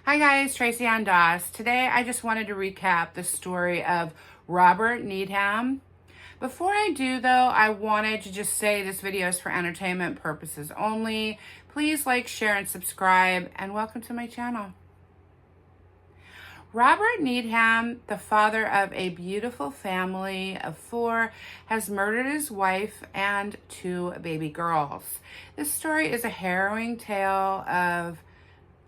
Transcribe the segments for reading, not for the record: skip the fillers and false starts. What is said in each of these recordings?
Hi guys, Tracy Ann Doss. Today I just wanted to recap the story of Robert Needham. Before I do though, I wanted to just say this video is for entertainment purposes only. Please like, share, and subscribe, and welcome to my channel. Robert Needham, the father of a beautiful family of 4, has murdered his wife and 2 baby girls. This story is a harrowing tale of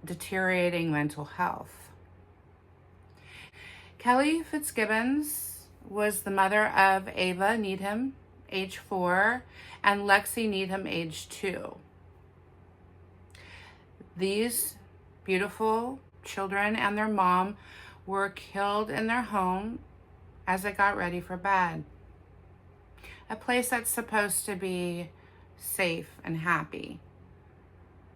deteriorating mental health. Kelly Fitzgibbons was the mother of Ava Needham, age 4, and Lexi Needham, age 2. These beautiful children and their mom were killed in their home as they got ready for bed. A place that's supposed to be safe and happy.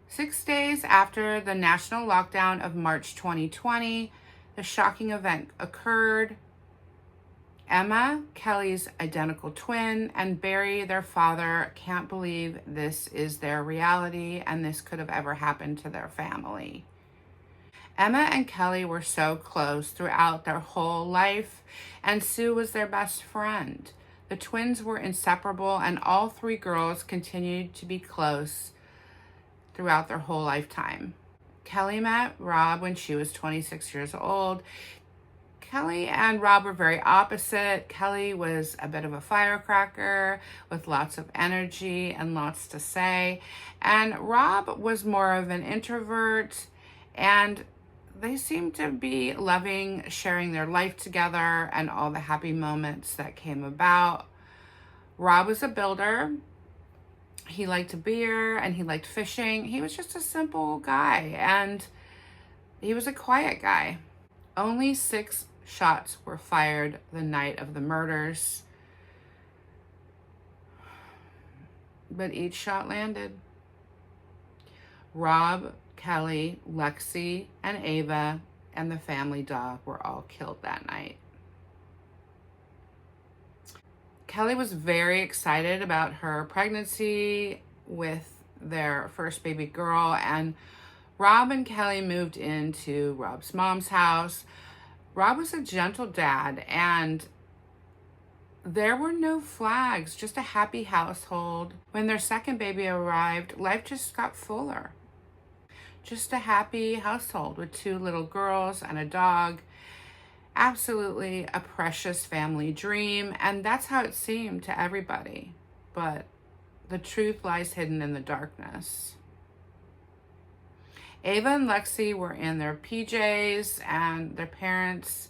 6 days after the national lockdown of March 2020, the shocking event occurred. Emma, Kelly's identical twin, and Barry, their father, can't believe this is their reality and this could have ever happened to their family. Emma and Kelly were so close throughout their whole life, and Sue was their best friend. The twins were inseparable, and all 3 girls continued to be close throughout their whole lifetime. Kelly met Rob when she was 26 years old. Kelly and Rob were very opposite. Kelly was a bit of a firecracker with lots of energy and lots to say. And Rob was more of an introvert, and they seemed to be loving sharing their life together and all the happy moments that came about. Rob was a builder. He liked beer and he liked fishing. He was just a simple guy, and he was a quiet guy. Only 6 shots were fired the night of the murders, but each shot landed. Rob, Kelly, Lexi, and Ava, and the family dog were all killed that night. Kelly was very excited about her pregnancy with their first baby girl, and Rob and Kelly moved into Rob's mom's house. Rob was a gentle dad, and there were no flags, just a happy household. When their second baby arrived, life just got fuller. Just a happy household with 2 little girls and a dog. Absolutely a precious family dream, and that's how it seemed to everybody. But the truth lies hidden in the darkness. Ava and Lexi were in their PJs and their parents'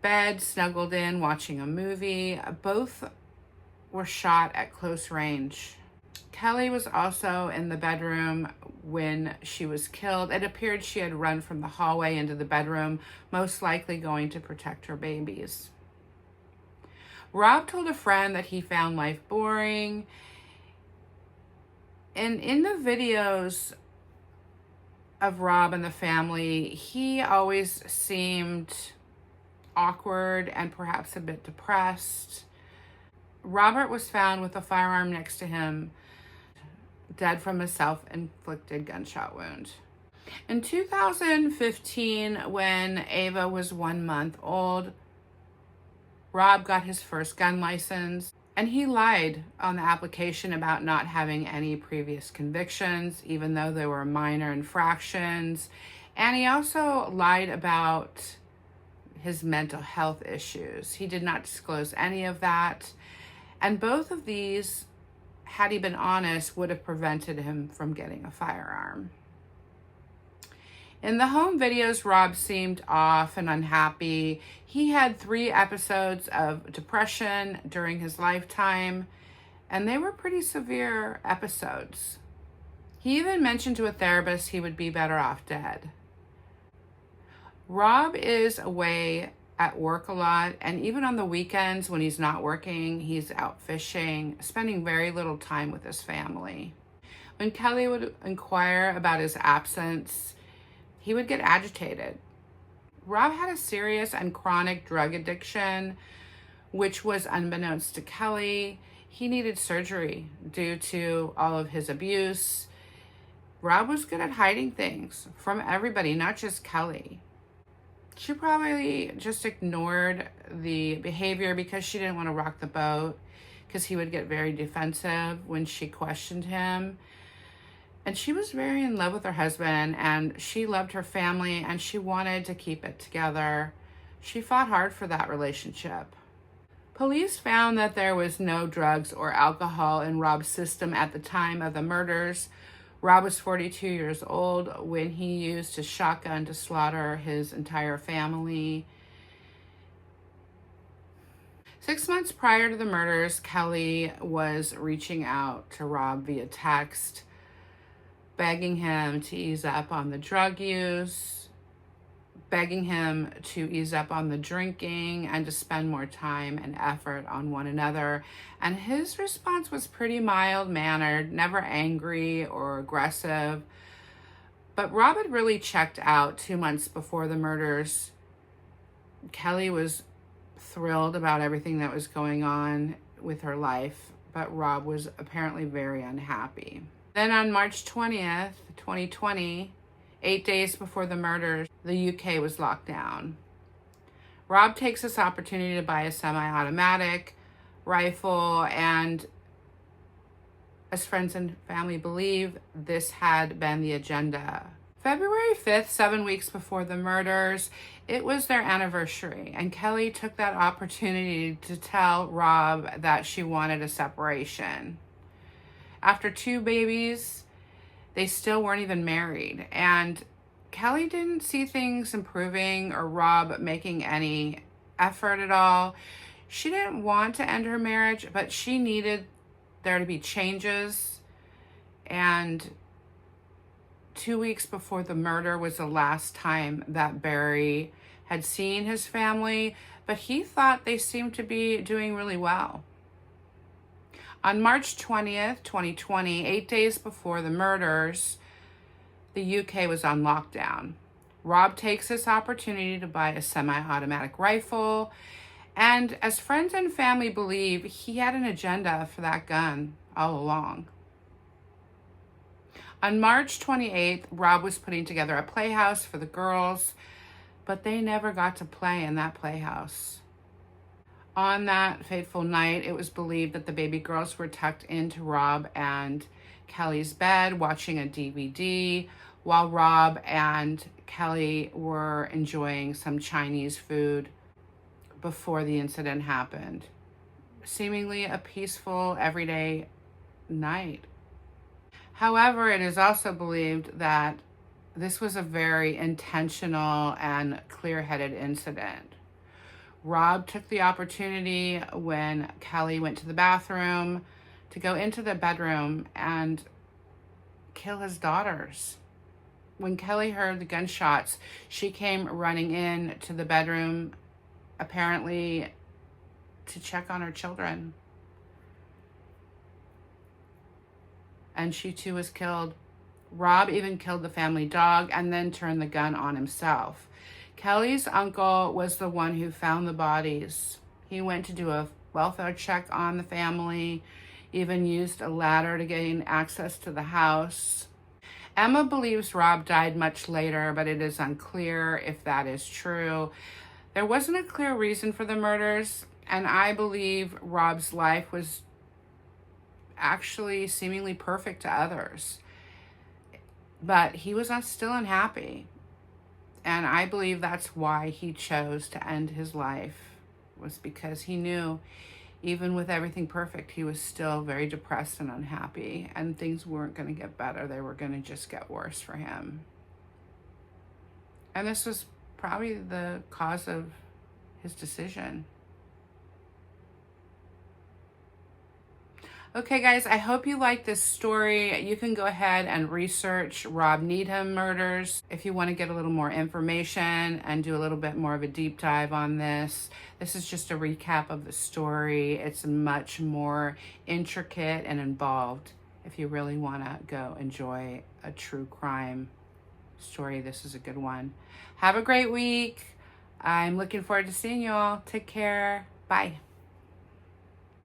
bed, snuggled in, watching a movie. Both were shot at close range. Kelly was also in the bedroom when she was killed. It appeared she had run from the hallway into the bedroom, most likely going to protect her babies. Rob told a friend that he found life boring. And in the videos of Rob and the family, he always seemed awkward and perhaps a bit depressed. Robert was found with a firearm next to him, dead from a self-inflicted gunshot wound. In 2015, when Ava was 1 month old, Rob got his first gun license, and he lied on the application about not having any previous convictions, even though they were minor infractions. And he also lied about his mental health issues. He did not disclose any of that. And both of these, had he been honest, would have prevented him from getting a firearm. In the home videos, Rob seemed off and unhappy. He had 3 episodes of depression during his lifetime, and they were pretty severe episodes. He even mentioned to a therapist he would be better off dead. Rob is away at work a lot, and even on the weekends when he's not working, he's out fishing, spending very little time with his family. When Kelly would inquire about his absence, he would get agitated. Rob had a serious and chronic drug addiction, which was unbeknownst to Kelly. He needed surgery due to all of his abuse. Rob was good at hiding things from everybody, not just Kelly. She probably just ignored the behavior because she didn't want to rock the boat, because he would get very defensive when she questioned him. And she was very in love with her husband, and she loved her family, and she wanted to keep it together. She fought hard for that relationship. Police found that there was no drugs or alcohol in Rob's system at the time of the murders. Rob was 42 years old when he used his shotgun to slaughter his entire family. 6 months prior to the murders, Kelly was reaching out to Rob via text, begging him to ease up on the drug use, begging him to ease up on the drinking, and to spend more time and effort on one another. And his response was pretty mild-mannered, never angry or aggressive. But Rob had really checked out 2 months before the murders. Kelly was thrilled about everything that was going on with her life, but Rob was apparently very unhappy. Then on March 20th, 2020, 8 days before the murders, the UK was locked down. Rob takes this opportunity to buy a semi-automatic rifle, and as friends and family believe, this had been the agenda. February 5th, 7 weeks before the murders, it was their anniversary, and Kelly took that opportunity to tell Rob that she wanted a separation. After 2 babies, they still weren't even married, and Kelly didn't see things improving or Rob making any effort at all. She didn't want to end her marriage, but she needed there to be changes. And 2 weeks before the murder was the last time that Barry had seen his family, but he thought they seemed to be doing really well. On March 20th, 2020, 8 days before the murders, the UK was on lockdown. Rob takes this opportunity to buy a semi-automatic rifle, and as friends and family believe, he had an agenda for that gun all along. On March 28th, Rob was putting together a playhouse for the girls, but they never got to play in that playhouse. On that fateful night, it was believed that the baby girls were tucked into Rob and Kelly's bed watching a DVD while Rob and Kelly were enjoying some Chinese food before the incident happened. Seemingly a peaceful, everyday night. However, it is also believed that this was a very intentional and clear-headed incident. Rob took the opportunity when Kelly went to the bathroom to go into the bedroom and kill his daughters. When Kelly heard the gunshots, she came running in to the bedroom, apparently to check on her children. And she too was killed. Rob even killed the family dog and then turned the gun on himself. Kelly's uncle was the one who found the bodies. He went to do a welfare check on the family, even used a ladder to gain access to the house. Emma believes Rob died much later, but it is unclear if that is true. There wasn't a clear reason for the murders, and I believe Rob's life was actually seemingly perfect to others. But he was still unhappy. And I believe that's why he chose to end his life, was because he knew even with everything perfect, he was still very depressed and unhappy, and things weren't going to get better. They were going to just get worse for him. And this was probably the cause of his decision. Okay, guys, I hope you like this story. You can go ahead and research Rob Needham murders if you want to get a little more information and do a little bit more of a deep dive on this. This is just a recap of the story. It's much more intricate and involved. If you really want to go enjoy a true crime story, this is a good one. Have a great week. I'm looking forward to seeing you all. Take care. Bye.